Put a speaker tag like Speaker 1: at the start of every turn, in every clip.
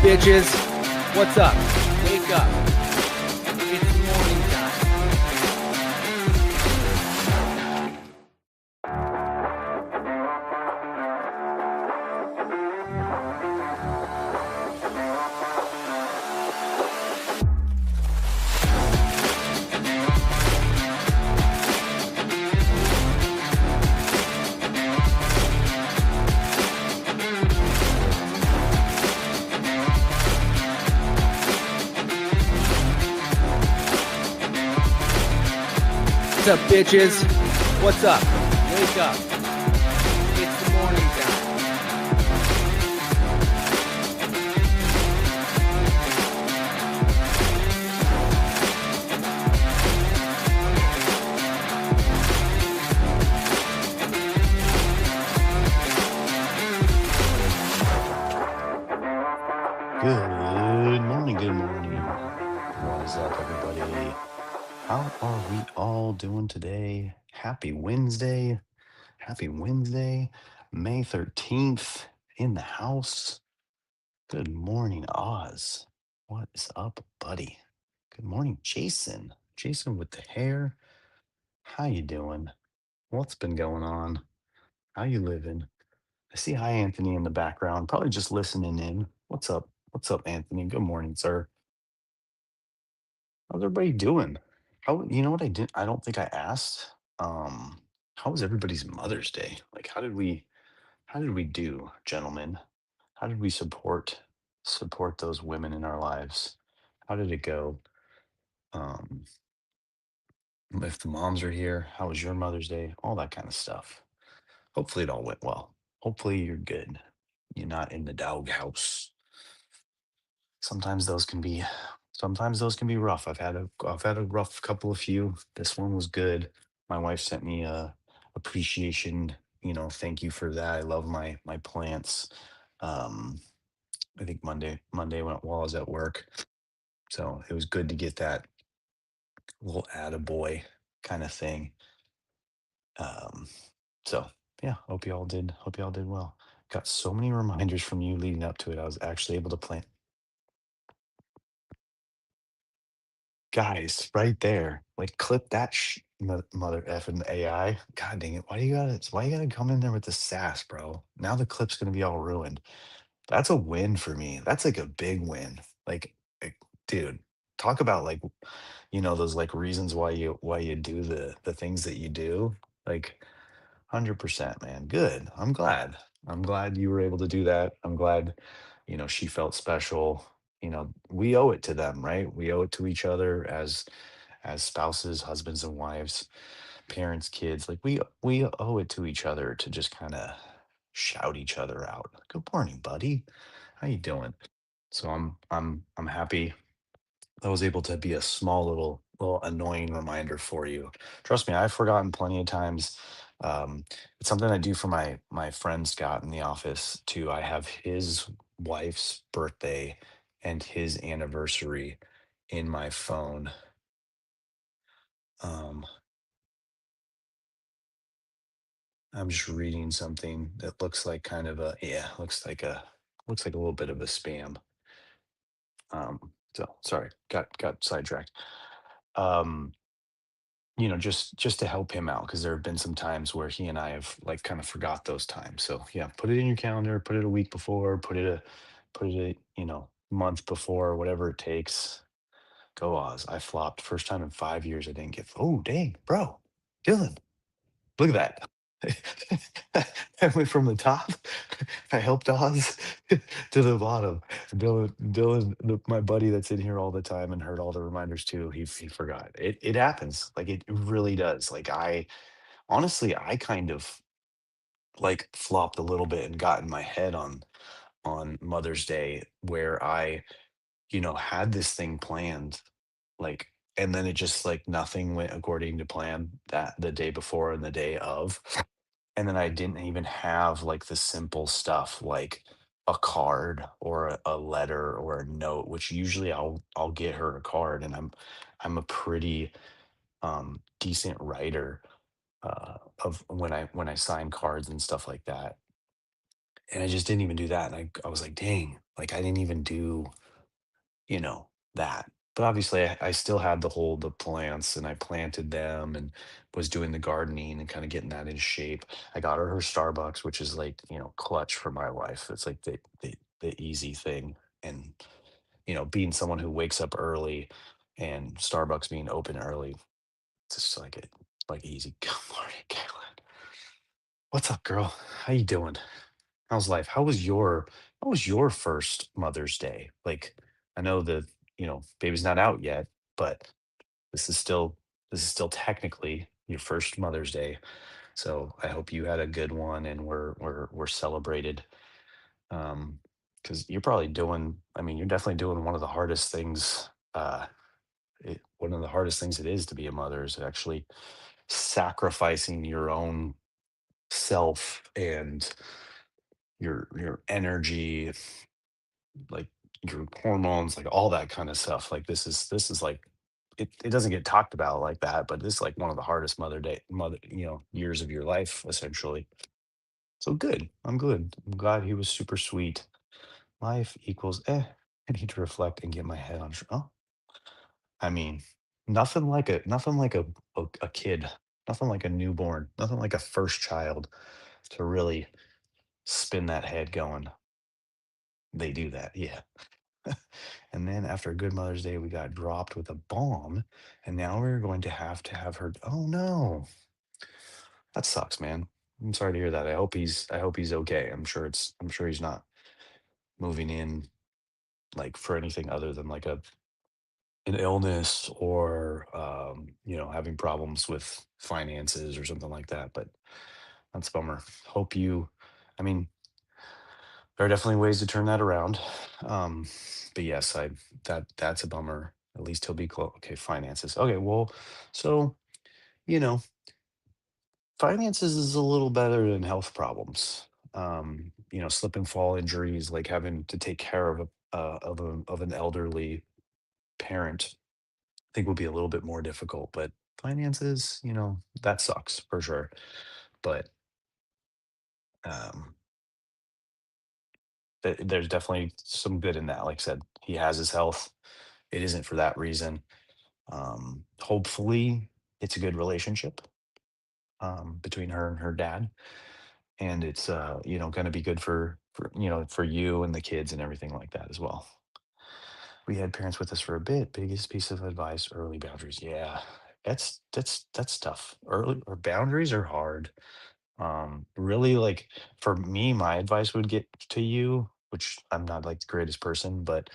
Speaker 1: bitches? What's up? Wake up. It's morning time. What's up, bitches? What's up? Wake up. It's morning time.
Speaker 2: Good morning, good morning. What is up, everybody? How are we all doing today? Happy Wednesday. Happy Wednesday, May 13th in the house. Good morning, Oz. What is up, buddy? Good morning, Jason. Jason with the hair. How you doing? What's been going on? How you living? I see hi Anthony in the background, probably just listening in. What's up? What's up, Anthony? Good morning, sir. How's everybody doing? How you know what I did? I don't think I asked. How was everybody's Mother's Day? Like, how did we do, gentlemen? How did we support those women in our lives? How did it go? Um, if the moms are here, how was your Mother's Day? All that kind of stuff. Hopefully it all went well. Hopefully you're good. You're not in the doghouse. Sometimes those can be sometimes those can be rough. I've had a rough couple of few. This one was good. My wife sent me a appreciation, thank you for that. I love my plants. Um I think Monday while I was at work. So it was good to get that little attaboy kind of thing. Um so yeah, hope you all did well. Got so many reminders from you leading up to it. I was actually able to plant guys, right there. Like, clip that mother effing AI. God dang it. Why you gotta come in there with the sass, bro? Now the clip's gonna be all ruined. That's a win for me. That's like a big win. Like, dude, talk about like, those like reasons why you do the things that you do. Like 100%, man. Good. I'm glad. I'm glad you were able to do that. I'm glad, she felt special. We owe it to them, right? We owe it to each other as spouses, husbands and wives, parents, kids. Like we owe it to each other to just kind of shout each other out. Good morning, buddy. How you doing? So I'm happy I was able to be a small little annoying reminder for you. Trust me, I've forgotten plenty of times. It's something I do for my friend Scott in the office too. I have his wife's birthday and his anniversary in my phone. Um, I'm just reading something that looks like kind of a yeah, looks like a little bit of a spam. So sorry, got sidetracked. Um, just to help him out because there have been some times where he and I have like kind of forgot those times. So yeah, put it in your calendar, put it a week before, put it a month before, whatever it takes. Go Oz. I flopped first time in 5 years. I didn't get. Oh dang, bro, Dylan, look at that. I went from the top. I helped Oz to the bottom. Dylan, my buddy that's in here all the time and heard all the reminders too. He forgot. It happens. Like it really does. Like I kind of like flopped a little bit and got in my head on Mother's Day where I had this thing planned, like, and then it just like nothing went according to plan that the day before and the day of. And then I didn't even have like the simple stuff like a card or a letter or a note, which usually I'll get her a card, and I'm a pretty decent writer of when I sign cards and stuff like that. And I just didn't even do that. And I was like, dang, like I didn't even do, that. But obviously I still had the plants and I planted them and was doing the gardening and kind of getting that in shape. I got her Starbucks, which is like, clutch for my wife. It's like the easy thing. And, being someone who wakes up early and Starbucks being open early, it's just like it like easy. Good morning, Caitlin. What's up, girl? How you doing? How's life? How was your first Mother's Day? Like, I know the, baby's not out yet, but this is still this is still technically your first Mother's Day. So I hope you had a good one and we're celebrated. Because you're probably doing, I mean, you're definitely doing one of the hardest things, one of the hardest things it is to be a mother is actually sacrificing your own self and your energy, like your hormones, like all that kind of stuff. Like this is like it doesn't get talked about like that, but this is like one of the hardest mother years of your life, essentially. So good. I'm good. I'm glad he was super sweet. Life equals I need to reflect and get my head on oh, I mean, nothing like a kid, nothing like a newborn, nothing like a first child to really spin that head going, they do that. Yeah. And then after a good Mother's Day, we got dropped with a bomb, and now we're going to have her. Oh no, that sucks, man. I'm sorry to hear that. I hope he's okay. I'm sure he's not moving in like for anything other than like an illness or having problems with finances or something like that. But that's a bummer. Hope you. I mean, there are definitely ways to turn that around. Um, but yes, that's a bummer. At least he'll be close. Okay, finances. Okay, well, so you know, finances is a little better than health problems. Slip and fall injuries, like having to take care of an elderly parent, I think would be a little bit more difficult. But finances, that sucks for sure. But um, there's definitely some good in that. Like I said, he has his health. It isn't for that reason. Hopefully, it's a good relationship between her and her dad, and it's going to be good for you and the kids and everything like that as well. We had parents with us for a bit. Biggest piece of advice: early boundaries. Yeah, that's tough. Early or boundaries are hard. Really, like for me, my advice would get to you, which I'm not like the greatest person, but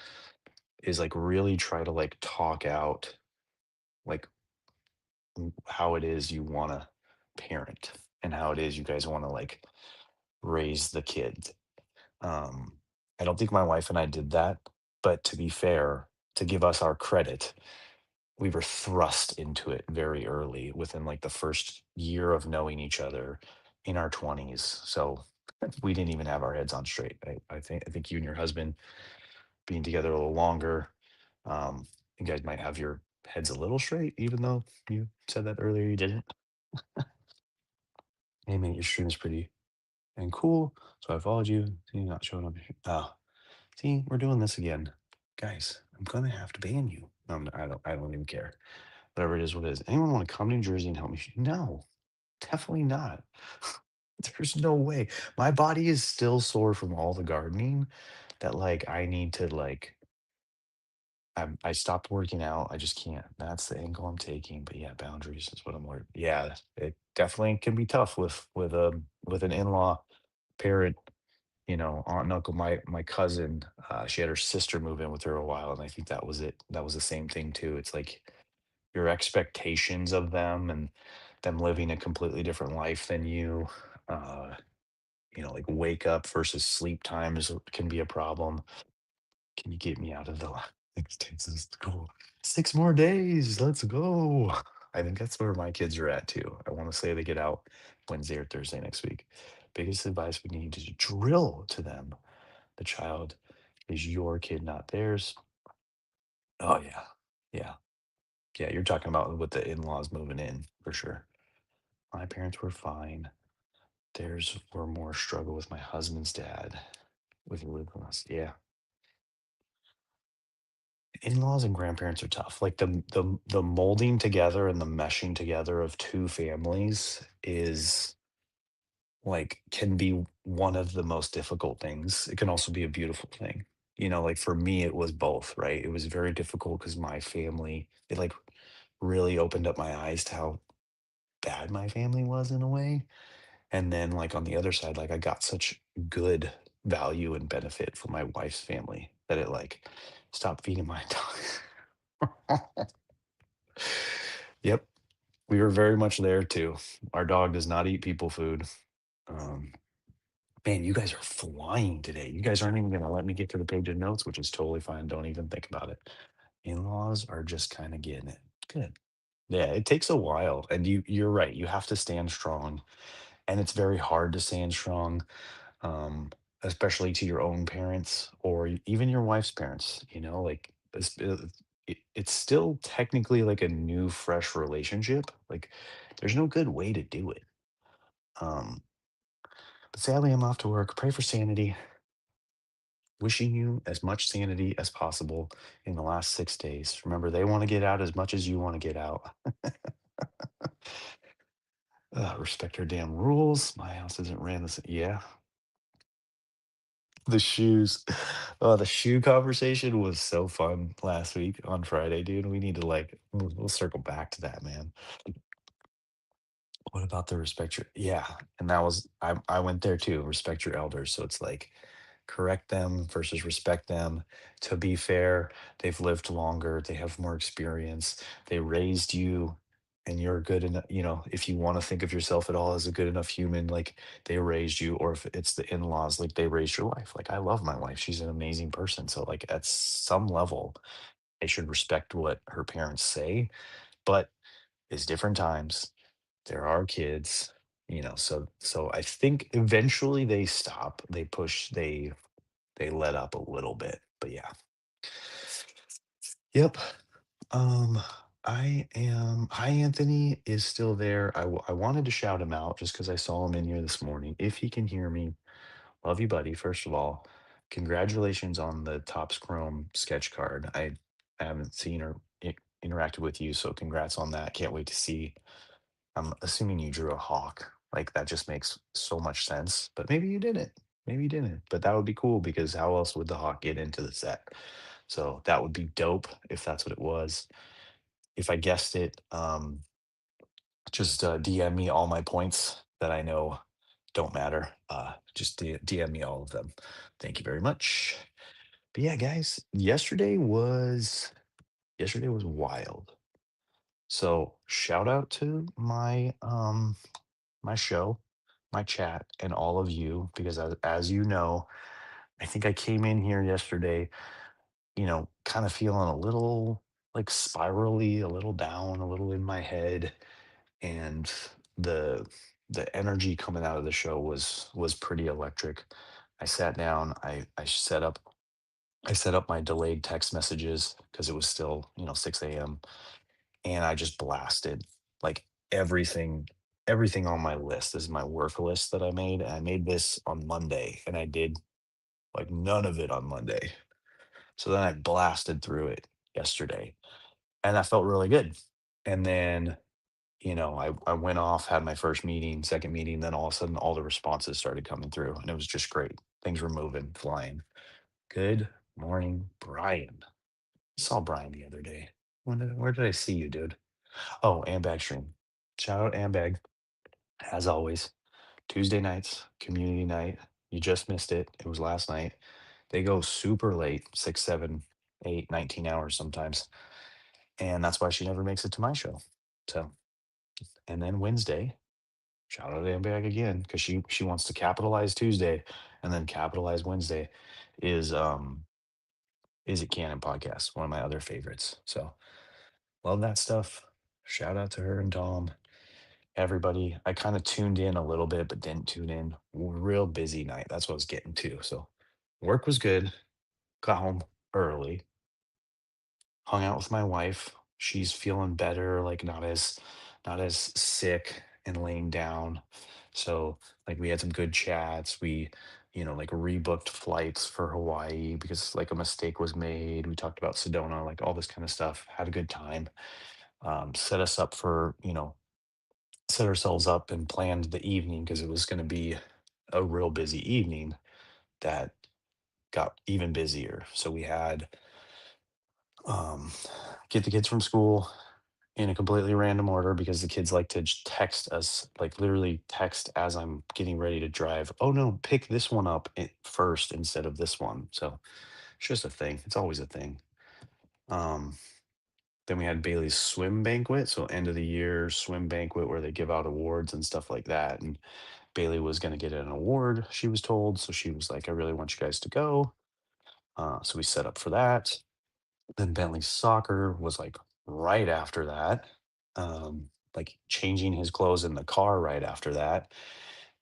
Speaker 2: is like really try to like talk out like how it is you want to parent and how it is you guys want to like raise the kid. Um, I don't think my wife and I did that, but to be fair, to give us our credit, we were thrust into it very early within like the first year of knowing each other in our 20s. So we didn't even have our heads on straight. I think you and your husband being together a little longer, you guys might have your heads a little straight, even though you said that earlier you didn't. Hey man, your stream is pretty and cool. So I followed you. See you not showing up. Oh, see, we're doing this again. Guys, I'm gonna have to ban you. No, I don't even care. Whatever it is, what it is. Anyone want to come to New Jersey and help me? No, definitely not. There's no way. My body is still sore from all the gardening that like I need to like I stopped working out. I just can't. That's the angle I'm taking. But yeah, boundaries is what I'm learning. Yeah, it definitely can be tough with an in-law parent, aunt and uncle. My cousin, she had her sister move in with her a while, and I think that was it. That was the same thing too. It's like your expectations of them and them living a completely different life than you. Uh, like wake up versus sleep time can be a problem. Can you get me out of the six days of school? 6 more days. Let's go. I think that's where my kids are at too. I want to say they get out Wednesday or Thursday next week. Biggest advice we need to drill to them: the child is your kid, not theirs. Oh yeah. Yeah. Yeah. You're talking about with the in-laws moving in for sure. My parents were fine. Theirs were more struggle with my husband's dad with living with us. Yeah. In-laws and grandparents are tough. Like the molding together and the meshing together of two families is like can be one of the most difficult things. It can also be a beautiful thing. Like for me, it was both, right? It was very difficult because my family, it like really opened up my eyes to how bad my family was in a way. And then like on the other side, like I got such good value and benefit from my wife's family that it like stopped feeding my dog. Yep. We were very much there too. Our dog does not eat people food. Um, Man, you guys are flying today. You guys aren't even gonna let me get to the page of notes, which is totally fine. Don't even think about it. In-laws are just kind of getting it. Good. Yeah, it takes a while. And you're right. You have to stand strong. And it's very hard to stand strong, um, especially to your own parents or even your wife's parents, like it's still technically like a new, fresh relationship. Like there's no good way to do it. Um, but sadly, I'm off to work. Pray for sanity. Wishing you as much sanity as possible in the last 6 days. Remember, they want to get out as much as you want to get out. Respect our damn rules. My house isn't ran the same. Yeah, the shoes. Oh, the shoe conversation was so fun last week on Friday, dude. We need to like we'll circle back to that, man. What about the respect your yeah, and that was I went there too, respect your elders. So it's like correct them versus respect them. To be fair, they've lived longer, they have more experience, they raised you and you're good enough, if you want to think of yourself at all as a good enough human, like they raised you, or if it's the in-laws, like they raised your wife. Like I love my wife. She's an amazing person. So like at some level, I should respect what her parents say, but it's different times. There are kids, so I think eventually they stop, they push, they let up a little bit, but yeah. Yep. Um, Hi, Anthony is still there. I wanted to shout him out just because I saw him in here this morning. If he can hear me, love you, buddy. First of all, congratulations on the Topps Chrome sketch card. I haven't seen or interacted with you, so congrats on that. Can't wait to see. I'm assuming you drew a hawk. Like that just makes so much sense. But maybe you didn't. Maybe you didn't. But that would be cool because how else would the hawk get into the set? So that would be dope if that's what it was. If I guessed it, just DM me all my points that I know don't matter. Just DM me all of them. Thank you very much. But yeah, guys, yesterday was wild. So shout out to my show, my chat, and all of you, because as you know, I think I came in here yesterday, kind of feeling a little like spirally, a little down, a little in my head, and the the energy coming out of the show was pretty electric. I sat down, I set up my delayed text messages because it was still, 6 a.m. and I just blasted like everything on my list. This is my work list that I made. And I made this on Monday and I did like none of it on Monday. So then I blasted through it yesterday and that felt really good. And then, I went off, had my first meeting, second meeting, then all of a sudden all the responses started coming through and it was just great. Things were moving, flying. Good morning, Brian. Saw Brian the other day. Where did I see you, dude? Oh, Ambag stream. Shout out Ambag, as always. Tuesday nights, community night. You just missed it. It was last night. They go super late, 6, 7, 8, 19 hours sometimes. And that's why she never makes it to my show. So, and then Wednesday, shout out to Ambag again, because she wants to capitalize Tuesday and then capitalize Wednesday is it Canon podcast, one of my other favorites. So love that stuff. Shout out to her and Tom. Everybody. I kind of tuned in a little bit, but didn't tune in. Real busy night. That's what I was getting to. So work was good. Got home early. Hung out with my wife. She's feeling better, like not as sick and laying down. So like we had some good chats. We, like rebooked flights for Hawaii because like a mistake was made. We talked about Sedona, like all this kind of stuff. Had a good time. Set us up for, set ourselves up and planned the evening because it was going to be a real busy evening that got even busier. So we had um, get the kids from school in a completely random order because the kids like to just text us, like literally text as I'm getting ready to drive. Oh no, pick this one up first instead of this one. So it's just a thing. It's always a thing. Um, then we had Bailey's swim banquet. So end of the year swim banquet where they give out awards and stuff like that. And Bailey was going to get an award, she was told. So she was like, I really want you guys to go. So we set up for that. Then Bentley's soccer was like right after that. Like changing his clothes in the car right after that.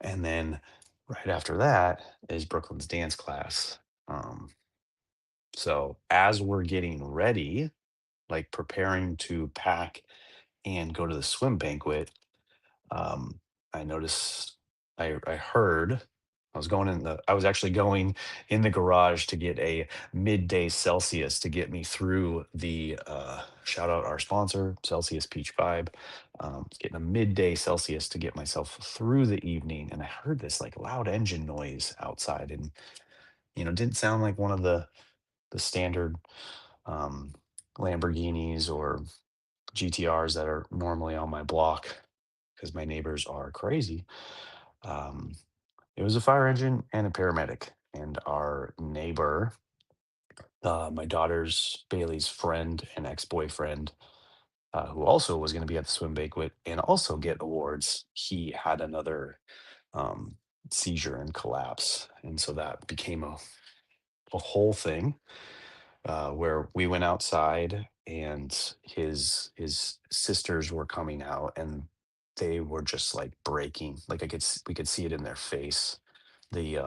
Speaker 2: And then right after that is Brooklyn's dance class. Um, so as we're getting ready, like preparing to pack and go to the swim banquet, um, I noticed, I heard, I was actually going in the garage to get a midday Celsius to get me through the, shout out our sponsor, Celsius Peach Vibe. Getting a midday Celsius to get myself through the evening. And I heard this like loud engine noise outside and, didn't sound like one of the standard, um, Lamborghinis or GTRs that are normally on my block because my neighbors are crazy. Um, it was a fire engine and a paramedic. And our neighbor, my daughter's Bailey's friend and ex boyfriend, who also was going to be at the swim banquet and also get awards, he had another um, seizure and collapse. And so that became a whole thing where we went outside and his sisters were coming out and they were just like breaking, like we could see it in their face. The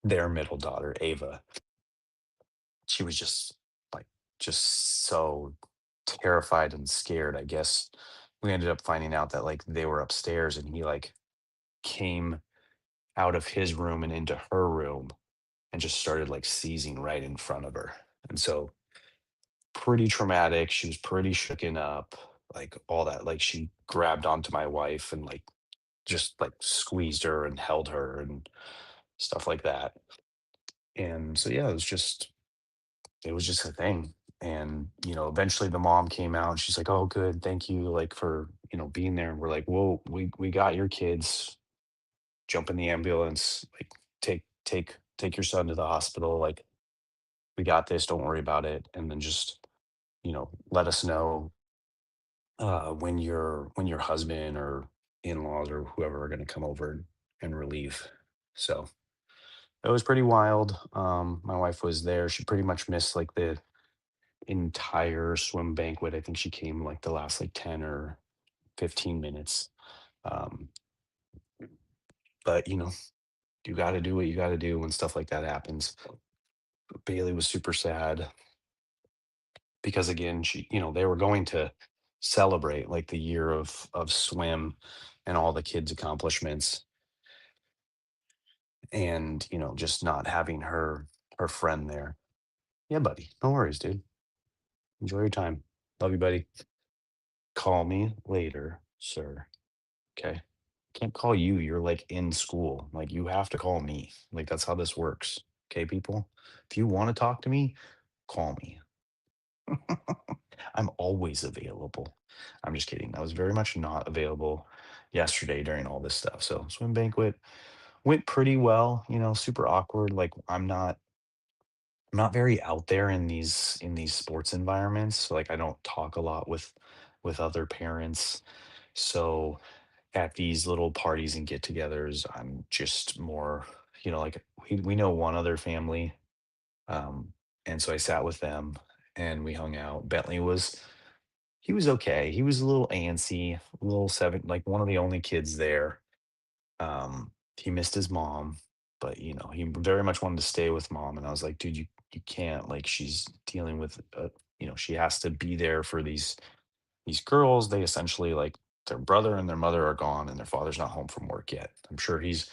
Speaker 2: their middle daughter Ava, she was just like just so terrified and scared. I guess we ended up finding out that like they were upstairs and he like came out of his room and into her room and just started like seizing right in front of her. And so pretty traumatic. She was pretty shooken up, like all that. Like she grabbed onto my wife and like just like squeezed her and held her and stuff like that. And so yeah, it was just a thing. And eventually the mom came out and she's like, "Oh, good, thank you, like for being there." And we're like, "Whoa, we got your kids. Jump in the ambulance. Like take your son to the hospital. Like we got this. Don't worry about it." And then just let us know when your husband or in-laws or whoever are going to come over and relieve. So it was pretty wild. My wife was there. She pretty much missed like the entire swim banquet. I think she came like the last like 10 or 15 minutes. Um, but you got to do what you got to do when stuff like that happens. Bailey was super sad because again, they were going to celebrate like the year of swim and all the kids' accomplishments and just not having her friend there. Yeah, buddy, no worries, dude. Enjoy your time. Love you, buddy. Call me later, sir. Okay. Can't call you, you're like in school, like you have to call me, like that's how this works. Okay, people, if you want to talk to me, call me. I'm always available. I'm just kidding. I was very much not available yesterday during all this stuff. So swim banquet went pretty well, super awkward. Like I'm not very out there in these sports environments. So like I don't talk a lot with other parents. So at these little parties and get-togethers, I'm just more, like we know one other family. Um, and so I sat with them and we hung out. Bentley was he was okay. He was a little antsy, a little seven, like one of the only kids there. He missed his mom, but he very much wanted to stay with mom. And I was like, dude, you can't. Like, she's dealing with, she has to be there for these girls. They essentially like their brother and their mother are gone, and their father's not home from work yet. I'm sure he's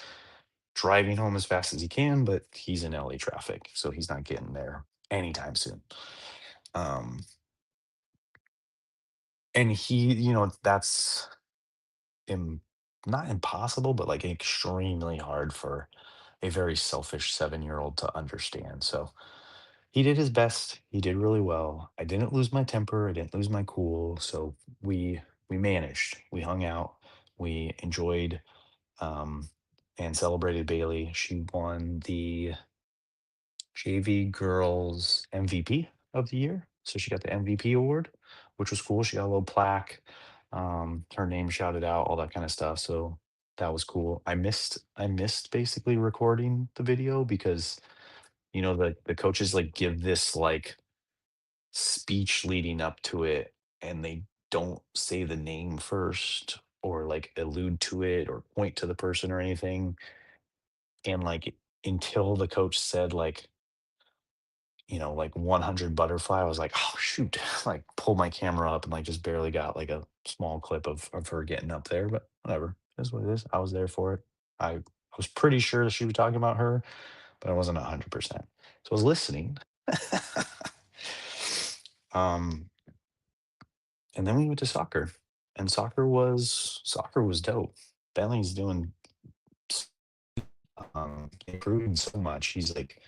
Speaker 2: driving home as fast as he can, but he's in LA traffic, so he's not getting there anytime soon. Um, and he, that's Im not impossible, but, like, extremely hard for a very selfish seven-year-old to understand, so he did his best, he did really well. I didn't lose my temper, I didn't lose my cool, so we managed. We hung out, we enjoyed, um, and celebrated Bailey. She won the JV Girls MVP of the year. So she got the MVP award, which was cool. She got a little plaque, her name shouted out, all that kind of stuff. So that was cool. I missed basically recording the video because the coaches like give this like speech leading up to it, and they don't say the name first or like allude to it or point to the person or anything. And like until the coach said like 100 butterfly. I was like, "Oh, shoot." Like, pulled my camera up and, like, just barely got, like, a small clip of her getting up there, but whatever. It is what it is. I was there for it. I was pretty sure that she was talking about her, but I wasn't 100%. So I was listening. Um, and then we went to soccer, and soccer was dope. Bentley's doing s improving so much. He's, like,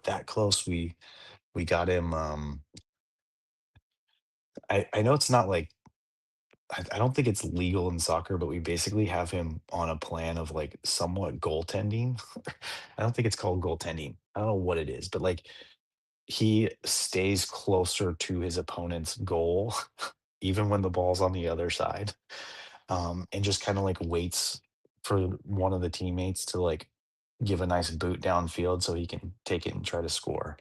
Speaker 2: that close. We got him, I know it's not, like, I don't think it's legal in soccer, but we basically have him on a plan of like somewhat goaltending. I don't think it's called goaltending. I don't know what it is, but like he stays closer to his opponent's goal, even when the ball's on the other side, and just kind of like waits for one of the teammates to like give a nice boot downfield so he can take it and try to score.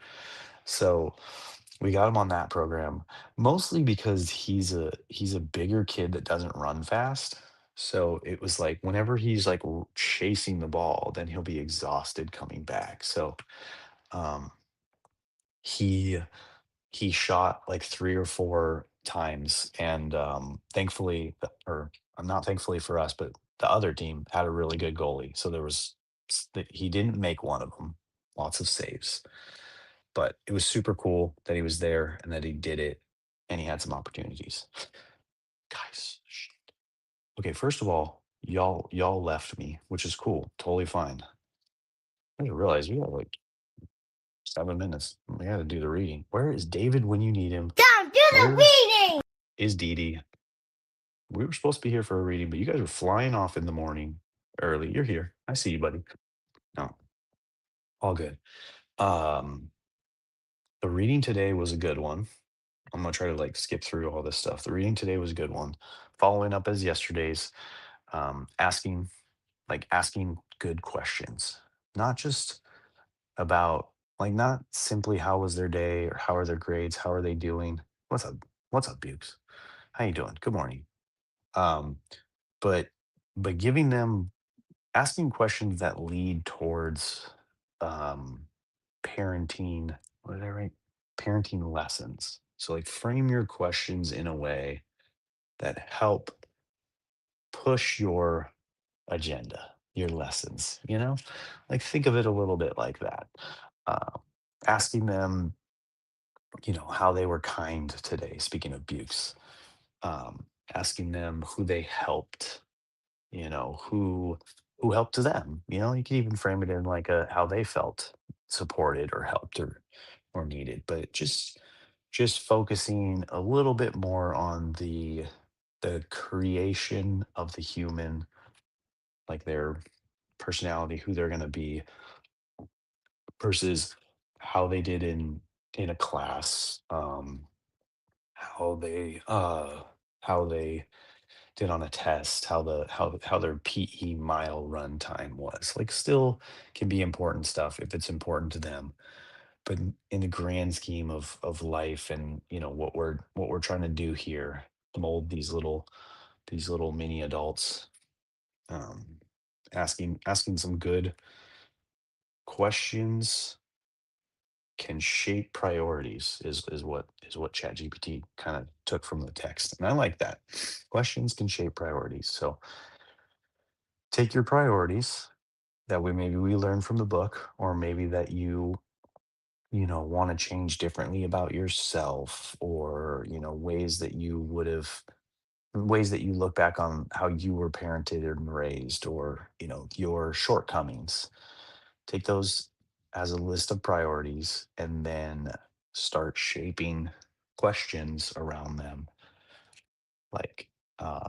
Speaker 2: So we got him on that program, mostly because he's a bigger kid that doesn't run fast. So it was like whenever he's like chasing the ball, then he'll be exhausted coming back. So um, he he shot like 3 or 4 times, and thankfully, or not thankfully for us, but the other team had a really good goalie. So he didn't make one of them. Lots of saves, but it was super cool that he was there and that he did it and he had some opportunities. Guys, okay, first of all, y'all left me, which is cool, totally fine. I didn't realize we have like 7 minutes. We got to do the reading. Where is David when you need him?
Speaker 3: Don't do the
Speaker 2: Where
Speaker 3: reading.
Speaker 2: is Dee Dee? We were supposed to be here for a reading, but you guys were flying off in the morning early. You're here. I see you, buddy. No, all good. Um, the reading today was a good one. I'm gonna try to like skip through all this stuff. The reading today was a good one. Following up as yesterday's, asking good questions, not just about like not simply how was their day or how are their grades, how are they doing. What's up, Bukes? How you doing? Good morning. Um, but but giving them asking questions that lead towards um parenting. What did I write? Parenting lessons. So like frame your questions in a way that help push your agenda, your lessons, Like think of it a little bit like that. Uh, Asking them, how they were kind today, speaking of Bukes, asking them who they helped, who helped them. You could even frame it in like a how they felt supported or helped or needed, but just focusing a little bit more on the creation of the human, like their personality, who they're going to be, versus how they did in a class, how they did on a test, how their PE mile run time was. Like still can be important stuff if it's important to them, but in the grand scheme of life and what we're trying to do here, mold these little mini adults, um, asking some good questions can shape priorities is what ChatGPT kind of took from the text. And I like that. Questions can shape priorities. So take your priorities that we maybe we learned from the book, or maybe that you want to change differently about yourself, or ways that you would have ways that you look back on how you were parented and raised, or your shortcomings. Take those as a list of priorities, and then start shaping questions around them, like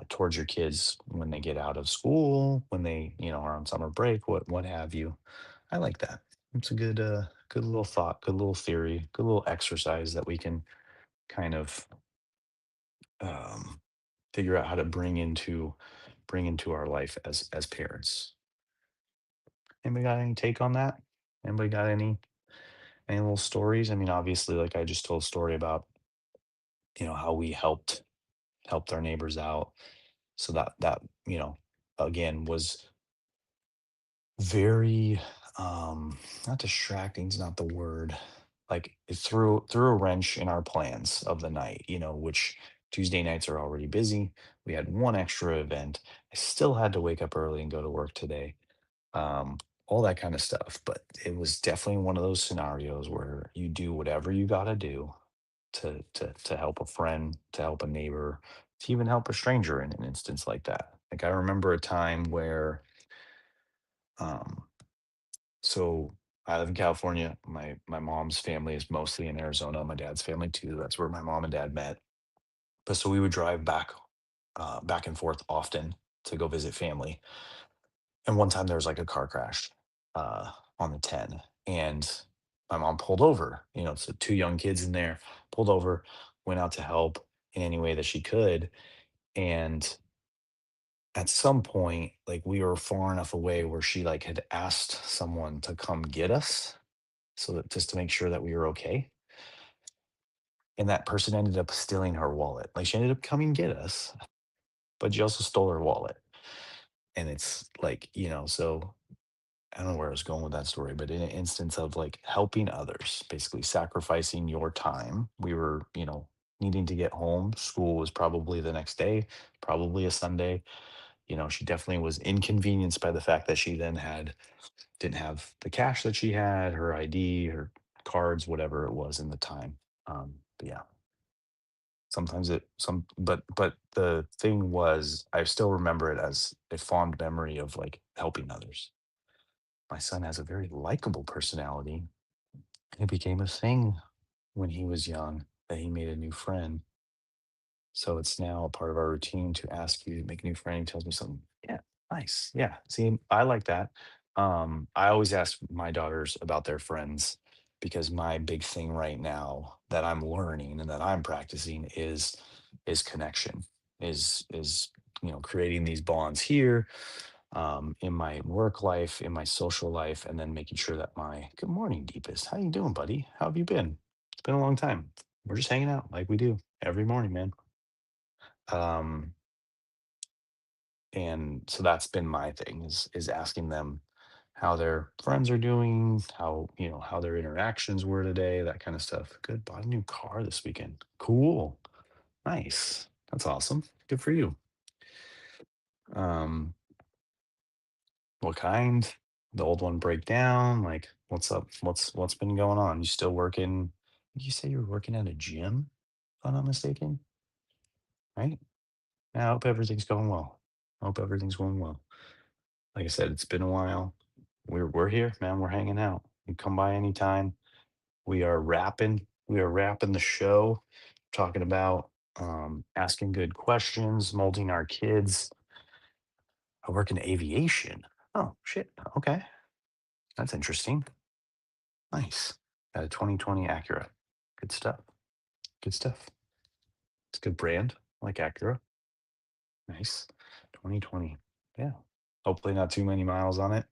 Speaker 2: towards your kids when they get out of school, when they are on summer break, what have you. I like that. It's a good little thought, good little theory, good little exercise that we can kind of um, figure out how to bring into our life as parents. Anybody got any take on that? Anybody got any little stories? I mean, obviously, like I just told a story about how we helped our neighbors out. So that again was very not distracting is not the word. Like it threw a wrench in our plans of the night, which Tuesday nights are already busy. We had one extra event. I still had to wake up early and go to work today. um, all that kind of stuff. But it was definitely one of those scenarios where you do whatever you got to do to help a friend, to help a neighbor, to even help a stranger in an instance like that. Like I remember a time where, um, so I live in California. My mom's family is mostly in Arizona. My dad's family too. That's where my mom and dad met. But so we would drive back and forth often to go visit family. And one time there was like a car crash on the 10, and my mom pulled over. So two young kids in there, pulled over, went out to help in any way that she could. And at some point, like we were far enough away where she like had asked someone to come get us, so that just to make sure that we were okay. And that person ended up stealing her wallet. Like she ended up coming get us, but she also stole her wallet. And it's like, so I don't know where I was going with that story, but in an instance of like helping others, basically sacrificing your time, we were, needing to get home. School was probably the next day, probably a Sunday. She definitely was inconvenienced by the fact that she then didn't have the cash that she had, her ID, her cards, whatever it was in the time. But yeah, sometimes but the thing was, I still remember it as a fond memory of like helping others. My son has a very likable personality. It became a thing when he was young that he made a new friend. So it's now a part of our routine to ask you to make a new friend. He tells me something. Yeah, nice. Yeah. See, I like that. I always ask my daughters about their friends, because my big thing right now that I'm learning and that I'm practicing is connection, is creating these bonds here, in my work life, in my social life, and then making sure that my good morning, deepest. How you doing, buddy? How have you been? It's been a long time. We're just hanging out like we do every morning, man. Um, and so that's been my thing, is asking them how their friends are doing, how their interactions were today, that kind of stuff. Good, bought a new car this weekend. Cool. Nice. That's awesome. Good for you. Um, what kind? The old one break down? Like, what's up? What's been going on? You still working? Did you say you were working at a gym, if I'm not mistaken? Right? Yeah, I hope everything's going well. I hope everything's going well. Like I said, it's been a while. We're here, man. We're hanging out. You come by anytime. We are wrapping the show, talking about asking good questions, molding our kids. I work in aviation. Oh shit. Okay. That's interesting. Nice. Got a 2020 Acura. Good stuff. Good stuff. It's a good brand. I like Acura. Nice. 2020. Yeah. Hopefully not too many miles on it.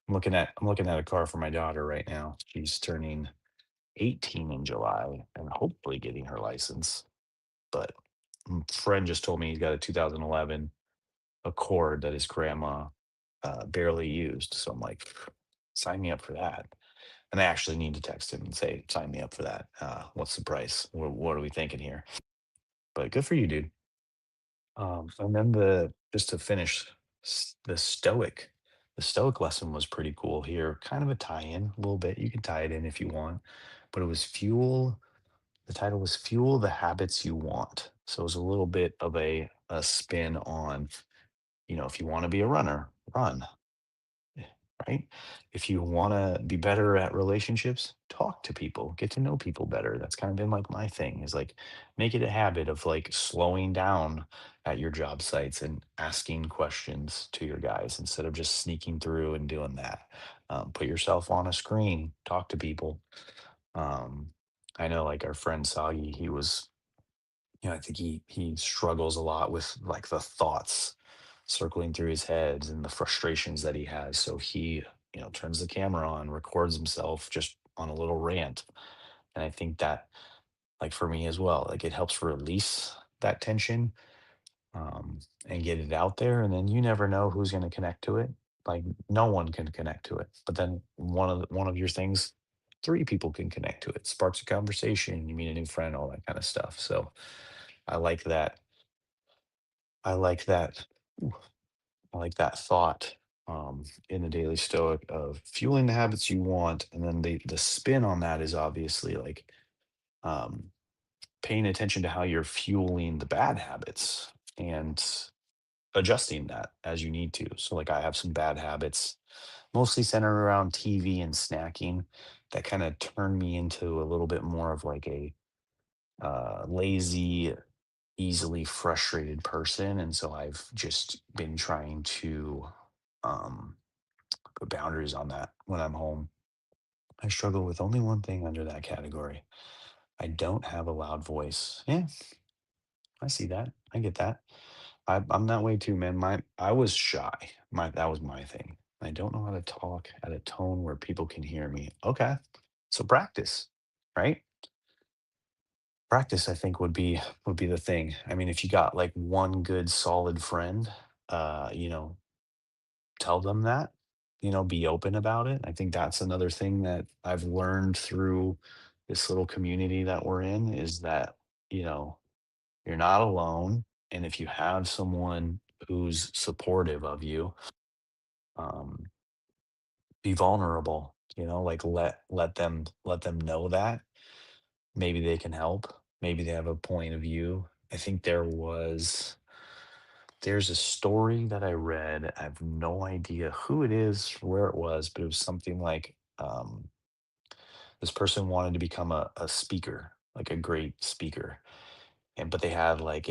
Speaker 2: I'm looking at a car for my daughter right now. She's turning 18 in July and hopefully getting her license. But friend just told me he's got a 2011 Accord that his grandma barely used. So I'm like, sign me up for that. And I actually need to text him and say, sign me up for that. What's the price? What are we thinking here? But good for you, dude. And then just to finish the Stoic lesson was pretty cool here. Kind of a tie-in a little bit. You can tie it in if you want, but it was fuel. The title was Fuel the Habits You Want. So it was a little bit of a spin on, if you want to be a runner, run. Yeah, right? If you want to be better at relationships, talk to people, get to know people better. That's kind of been like my thing is like make it a habit of like slowing down at your job sites and asking questions to your guys instead of just sneaking through and doing that. Put yourself on a screen, talk to people. Um, I know like our friend Sagi, I think he struggles a lot with like the thoughts circling through his head and the frustrations that he has. So he, turns the camera on, records himself just on a little rant. And I think that, like for me as well, like it helps release that tension, and get it out there. And then you never know who's going to connect to it. Like no one can connect to it. But then one of your things, three people can connect to it. Sparks a conversation. You meet a new friend, all that kind of stuff. So I like that. I like that. ooh, I like that thought, in the Daily Stoic of fueling the habits you want, and then the spin on that is obviously like, um, paying attention to how you're fueling the bad habits and adjusting that as you need to. So, like, I have some bad habits, mostly centered around TV and snacking, that kind of turn me into a little bit more of like a lazy, easily frustrated person, and so I've just been trying to, um, put boundaries on that when I'm home. I struggle with only one thing under that category. I don't have a loud voice. Yeah, I see that. I get that. I'm that way too, man. I was shy. That was my thing. I don't know how to talk at a tone where people can hear me. Okay, so practice, right? Practice, I think would be the thing. I mean, if you got like one good solid friend, tell them that, be open about it. I think that's another thing that I've learned through this little community that we're in is that, you know, you're not alone. And if you have someone who's supportive of you, um, be vulnerable, like let them know that maybe they can help. Maybe they have a point of view. I think there's a story that I read. I have no idea who it is, where it was, but it was something like, this person wanted to become a speaker, like a great speaker, but they had like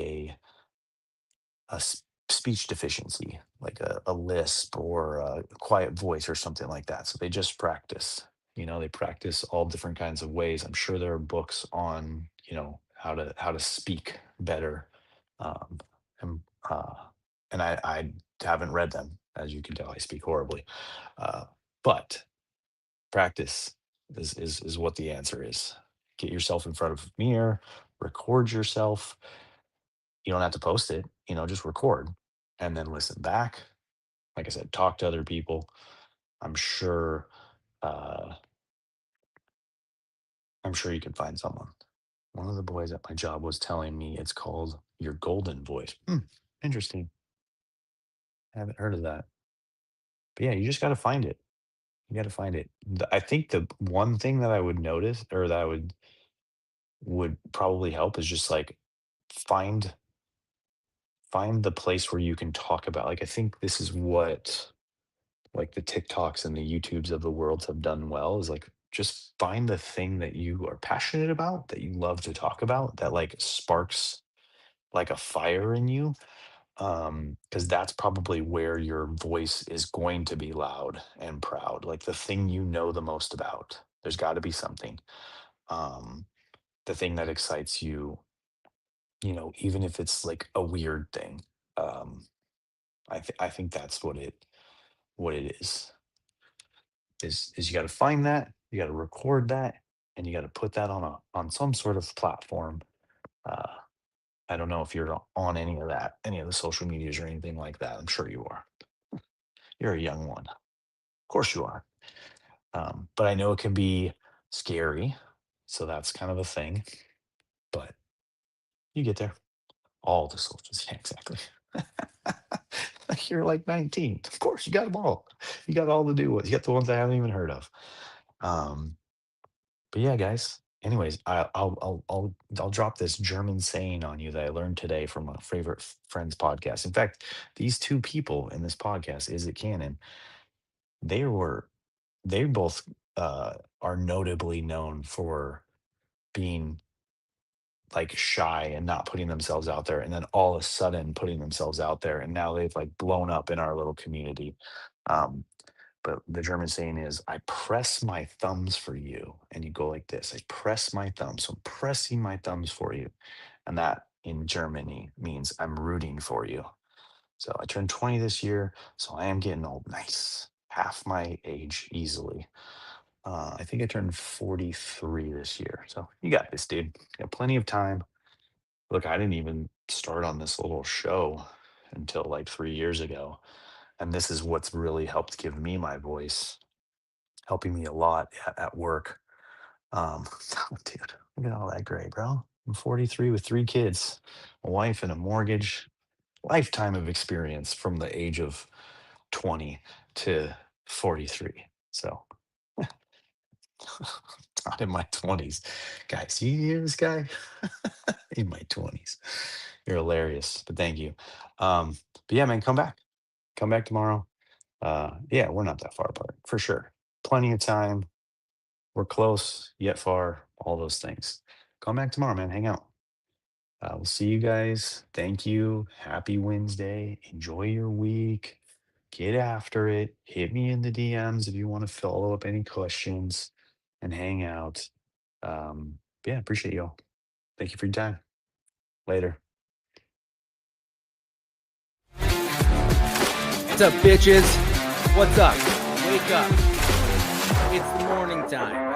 Speaker 2: speech deficiency, like a lisp or a quiet voice or something like that. So they just practice. They practice all different kinds of ways. I'm sure there are books on, how to speak better. Um, and uh, and I haven't read them, as you can tell. I speak horribly, uh, but practice is what the answer is. Get yourself in front of a mirror, record yourself. You don't have to post it, just record and then listen back. Like I said, talk to other people. I'm sure uh I'm sure you can find someone. One of the boys at my job was telling me it's called your golden voice. Interesting. I haven't heard of that. But yeah, you just gotta find it. You gotta find it. I think the one thing that I would notice or that would probably help is just like find find the place where you can talk about, like, I think this is what like the TikToks and the YouTubes of the world have done well is like just find the thing that you are passionate about, that you love to talk about, that like sparks like a fire in you. Because that's probably where your voice is going to be loud and proud, like the thing you know the most about. There's got to be something. Um, the thing that excites you, even if it's like a weird thing. Um, I think that's what it is you got to find that, you got to record that, and you got to put that on some sort of platform. Uh, I don't know if you're on any of that, any of the social medias or anything like that. I'm sure you are. You're a young one, of course you are. But I know it can be scary. So that's kind of a thing. But you get there. All the soldiers. Yeah, exactly. Like you're like 19. Of course, you got them all. You got all the new ones. You got the ones I haven't even heard of. Um, but yeah, guys. Anyways, I'll drop this German saying on you that I learned today from a favorite friend's podcast. In fact, these two people in this podcast, Is It Canon, they were they both are notably known for being like shy and not putting themselves out there, and then all of a sudden putting themselves out there, and now they've like blown up in our little community. Um, but the German saying is, I press my thumbs for you. And you go like this, I press my thumbs. So I'm pressing my thumbs for you. And that in Germany means I'm rooting for you. So I turned 20 this year. So I am getting old. Nice. Half my age easily. I think I turned 43 this year. So you got this, dude. You got plenty of time. Look, I didn't even start on this little show until like 3 years ago. And this is what's really helped give me my voice, helping me a lot at work. Dude, look at all that gray, bro. I'm 43 with 3 kids, a wife, and a mortgage. Lifetime of experience from the age of 20 to 43. So, not in my 20s. Guys, you hear this guy? In my 20s. You're hilarious, but thank you. But yeah, man, come back. Come back tomorrow. Yeah, we're not that far apart for sure. Plenty of time. We're close yet far. All those things. Come back tomorrow, man. Hang out. We'll see you guys. Thank you. Happy Wednesday. Enjoy your week. Get after it. Hit me in the DMs if you want to follow up any questions and hang out. Yeah, appreciate you all. Thank you for your time. Later.
Speaker 1: What's up, bitches? What's up? Wake up. It's the morning time.